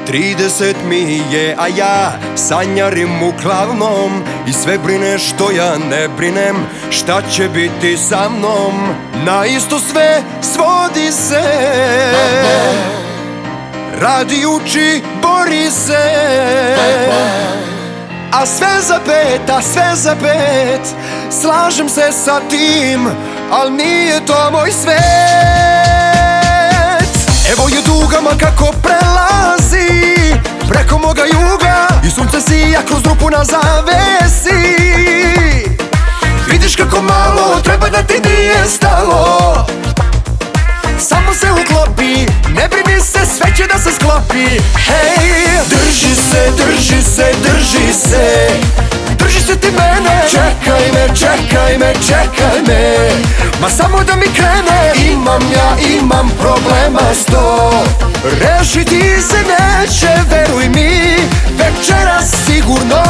30 mi je, a ja sanjarim uglavnom i sve brine što ja ne brinem šta će biti sa mnom. Na isto sve svodi se, radi, uči, bori se, a sve za pet, a sve za pet. Slažem se sa tim, al nije to moj svet. Evo je dugama kako prelazi preko moga juga i sunce sija kroz rupu na zavesi. Vidiš kako malo treba da ti nije stalo, samo se uklopi, ne brini se, sve će da se sklopi. Hej, drži se, drži se, drži se, drži se ti mene. Čekaj me, čekaj me, čekaj me, ma samo da mi krene. Imam problema 100, rešiti se neće, veruj mi, večeras sigurno.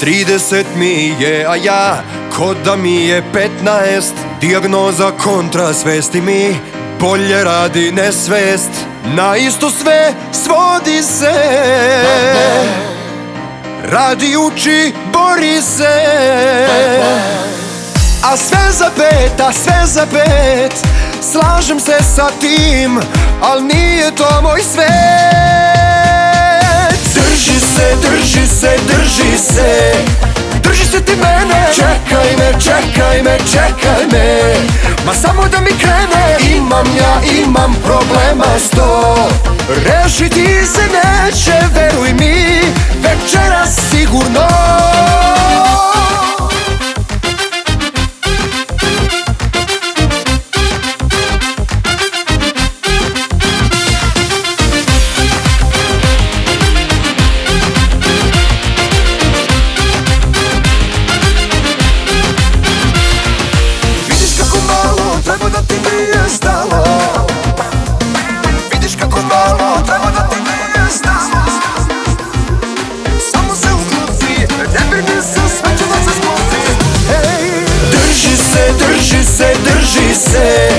Trideset mi je, a ja ko da mi je 15. Dijagnoza kontrasvesti mi bolje radi nesvest. Na isto sve svodi se, radi, uči, bori se, a sve za pet, a sve za pet. Slažem se sa tim, al nije to moj svet. Drži se, drži se, drži se, drži se ti mene. Čekaj me, čekaj me, čekaj me, ma samo da mi krene. Imam problema 100, rešiti se neće, veruj mi, večeras sigurno. Treba da ti nije stalo, vidiš kako malo treba da ti nije stalo, samo se uklopi, ne brini se, sve će da se sklopi. Hej, drži se, drži se, drži se,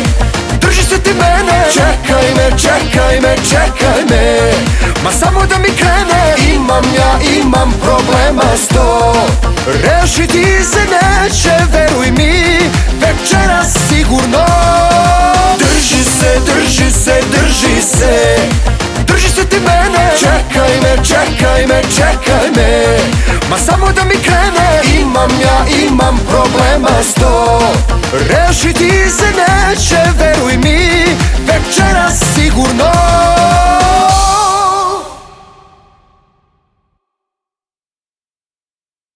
drži se ti mene. Čekaj me, čekaj me, čekaj me, ma samo da mi krene. Imam problema 100, rešiti se neće, veruj mi, večeras sigurno. Drži se, drži se, drži se, drži se ti mene. Čekaj me, čekaj me, čekaj me, ma samo da mi krene. Imam problema 100.